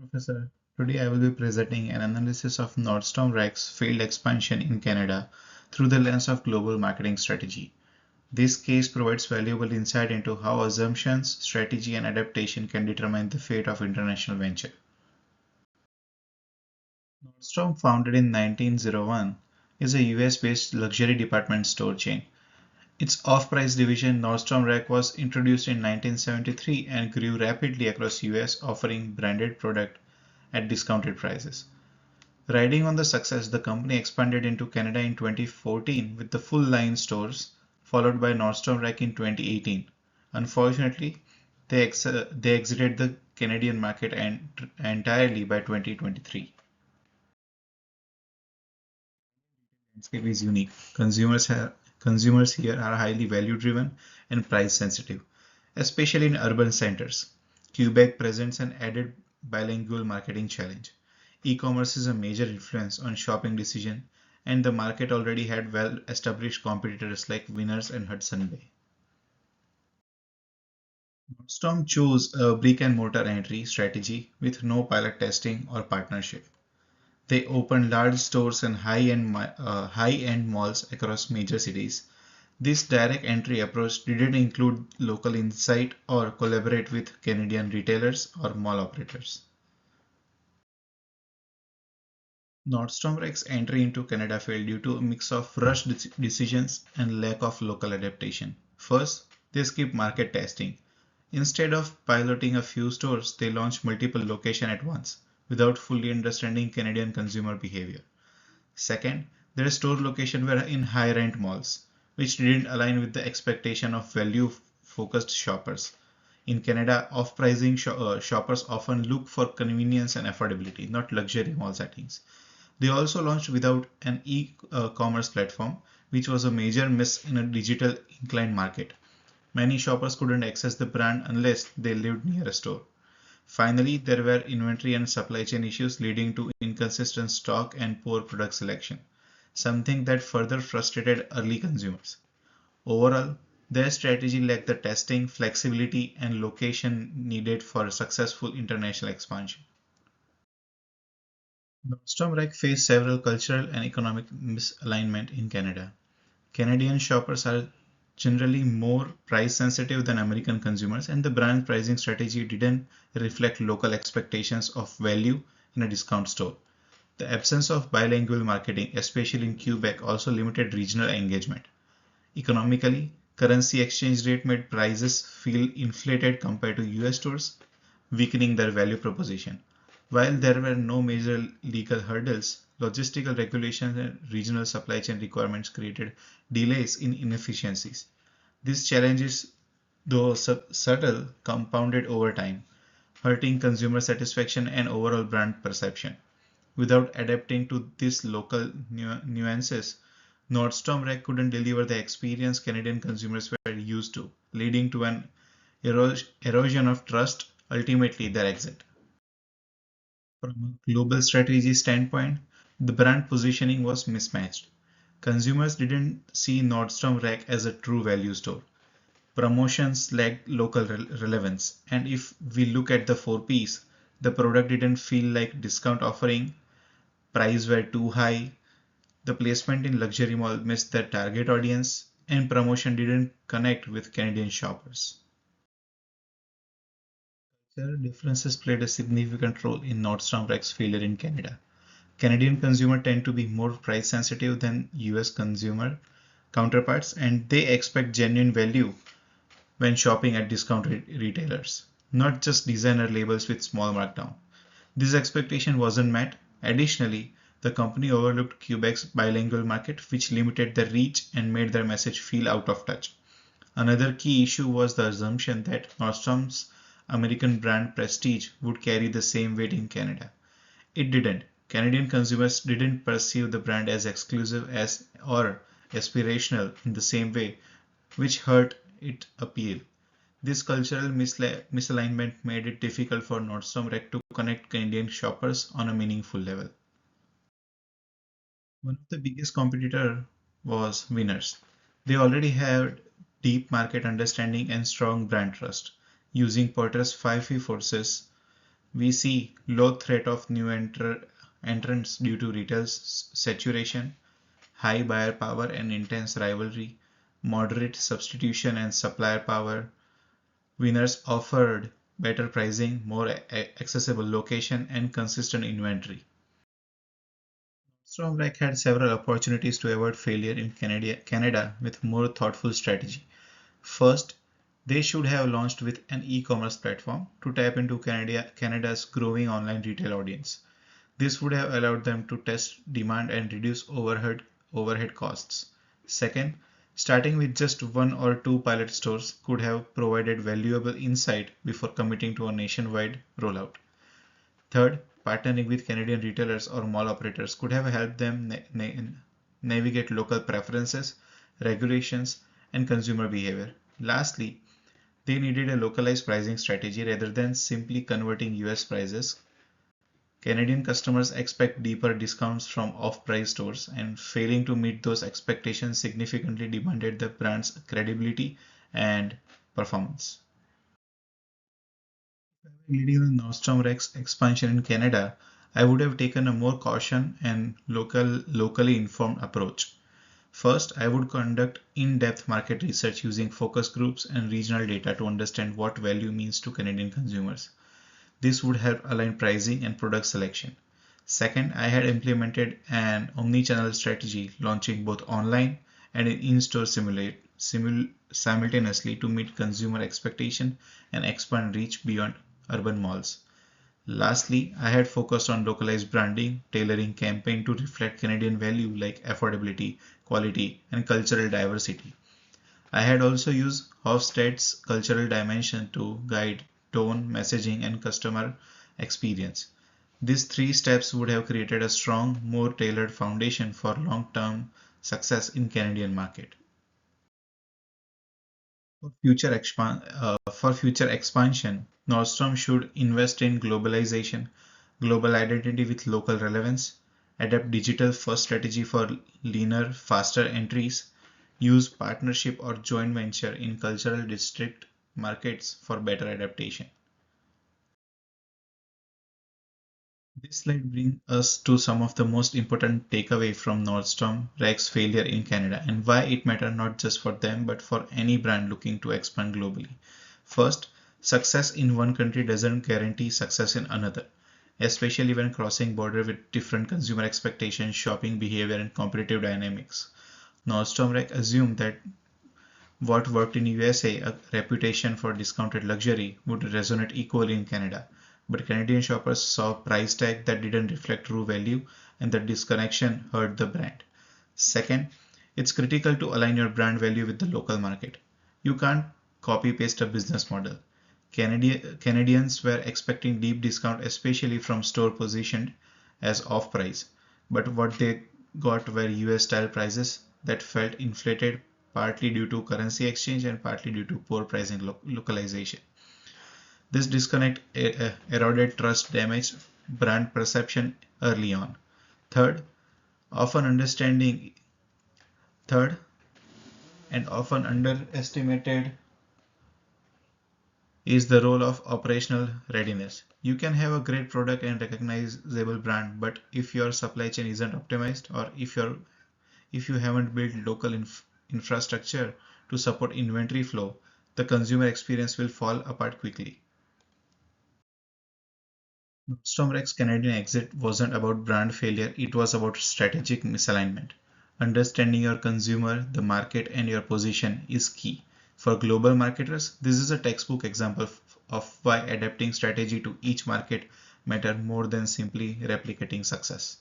Professor. Today I will be presenting an analysis of Nordstrom Rack's failed expansion in Canada through the lens of global marketing strategy. This case provides valuable insight into how assumptions, strategy, and adaptation can determine the fate of international venture. Nordstrom, founded in 1901, is a US-based luxury department store chain. Its off-price division, Nordstrom Rack, was introduced in 1973 and grew rapidly across US, offering branded product at discounted prices. Riding on the success, the company expanded into Canada in 2014 with the full-line stores, followed by Nordstrom Rack in 2018. Unfortunately, they exited the Canadian market entirely by 2023. Landscape is unique. Consumers here are highly value-driven and price-sensitive, especially in urban centers. Quebec presents an added bilingual marketing challenge. E-commerce is a major influence on shopping decision, and the market already had well-established competitors like Winners and Hudson Bay. Nordstrom chose a brick-and-mortar entry strategy with no pilot testing or partnership. They opened large stores and high-end malls across major cities. This direct entry approach didn't include local insight or collaborate with Canadian retailers or mall operators. Nordstrom Rack's entry into Canada failed due to a mix of rushed decisions and lack of local adaptation. First, they skipped market testing. Instead of piloting a few stores, they launched multiple locations at once without fully understanding Canadian consumer behavior. Second, their store locations were in high-rent malls, which didn't align with the expectation of value-focused shoppers. In Canada, shoppers often look for convenience and affordability, not luxury mall settings. They also launched without an e-commerce platform, which was a major miss in a digital inclined market. Many shoppers couldn't access the brand unless they lived near a store. Finally, there were inventory and supply chain issues leading to inconsistent stock and poor product selection, something that further frustrated early consumers. Overall, their strategy lacked the testing, flexibility, and location needed for successful international expansion. Nordstrom Rack faced several cultural and economic misalignment in Canada. Canadian shoppers are generally more price sensitive than American consumers, and the brand pricing strategy didn't reflect local expectations of value in a discount store. The absence of bilingual marketing, especially in Quebec, also limited regional engagement. Economically, currency exchange rate made prices feel inflated compared to US stores, weakening their value proposition. While there were no major legal hurdles, logistical regulations and regional supply chain requirements created delays in inefficiencies. These challenges, though subtle, compounded over time, hurting consumer satisfaction and overall brand perception. Without adapting to these local nuances, Nordstrom Rack couldn't deliver the experience Canadian consumers were used to, leading to an erosion of trust, ultimately their exit. From a global strategy standpoint, the brand positioning was mismatched. Consumers didn't see Nordstrom Rack as a true value store. Promotions lacked local relevance, and if we look at the four Ps, the product didn't feel like discount offering, prices were too high, the placement in luxury mall missed their target audience, and promotion didn't connect with Canadian shoppers. Cultural differences played a significant role in Nordstrom Rack's failure in Canada. Canadian consumers tend to be more price sensitive than US consumer counterparts, and they expect genuine value when shopping at discount retailers, not just designer labels with small markdown. This expectation wasn't met. Additionally, the company overlooked Quebec's bilingual market, which limited their reach and made their message feel out of touch. Another key issue was the assumption that Nordstrom's American brand prestige would carry the same weight in Canada. It didn't. Canadian consumers didn't perceive the brand as exclusive as or aspirational in the same way, which hurt its appeal. This cultural misalignment made it difficult for Nordstrom Rack to connect Canadian shoppers on a meaningful level. One of the biggest competitors was Winners. They already had deep market understanding and strong brand trust. Using Porter's 5 P forces, We see low threat of new entrants due to retail saturation, high buyer power and intense rivalry, moderate substitution and supplier power. Winners offered better pricing, more accessible location, and consistent inventory. Stormrek had several opportunities to avoid failure in Canada with more thoughtful strategy. First, they should have launched with an e-commerce platform to tap into Canada's growing online retail audience. This would have allowed them to test demand and reduce overhead costs. Second, starting with just one or two pilot stores could have provided valuable insight before committing to a nationwide rollout. Third, partnering with Canadian retailers or mall operators could have helped them navigate local preferences, regulations, and consumer behavior. Lastly, they needed a localized pricing strategy rather than simply converting US prices. Canadian customers expect deeper discounts from off-price stores, and failing to meet those expectations significantly demanded the brand's credibility and performance. Leading the Nordstrom Rack's expansion in Canada, I would have taken a more caution and locally informed approach. First, I would conduct in-depth market research using focus groups and regional data to understand what value means to Canadian consumers. This would help align pricing and product selection. Second, I had implemented an omni-channel strategy, launching both online and in-store simultaneously to meet consumer expectation and expand reach beyond urban malls. Lastly, I had focused on localized branding, tailoring campaign to reflect Canadian value like affordability, quality, and cultural diversity. I had also used Hofstede's cultural dimension to guide tone, messaging, and customer experience. These three steps would have created a strong, more tailored foundation for long-term success in Canadian market. For future expansion, Nordstrom should invest in global identity with local relevance, adapt digital-first strategy for leaner, faster entries, use partnership or joint venture in cultural district markets for better adaptation. This slide brings us to some of the most important takeaway from Nordstrom Rack's failure in Canada and why it mattered not just for them but for any brand looking to expand globally. First, success in one country doesn't guarantee success in another, especially when crossing border with different consumer expectations, shopping behavior, and competitive dynamics. Nordstrom Rack assumed that what worked in USA, a reputation for discounted luxury, would resonate equally in Canada. But Canadian shoppers saw a price tag that didn't reflect true value, and that disconnection hurt the brand. Second, it's critical to align your brand value with the local market. You can't copy paste a business model. Canadians were expecting deep discount, especially from store positioned as off price. But what they got were US style prices that felt inflated, partly due to currency exchange and partly due to poor pricing localization. This disconnect eroded trust, damaged brand perception early on. Third, often understanding third and often underestimated is the role of operational readiness. You can have a great product and recognizable brand, but if your supply chain isn't optimized or if you haven't built local infrastructure to support inventory flow, the consumer experience will fall apart quickly. Stormrex's Canadian exit wasn't about brand failure, it was about strategic misalignment. Understanding your consumer, the market, and your position is key. For global marketers, this is a textbook example of why adapting strategy to each market matter more than simply replicating success.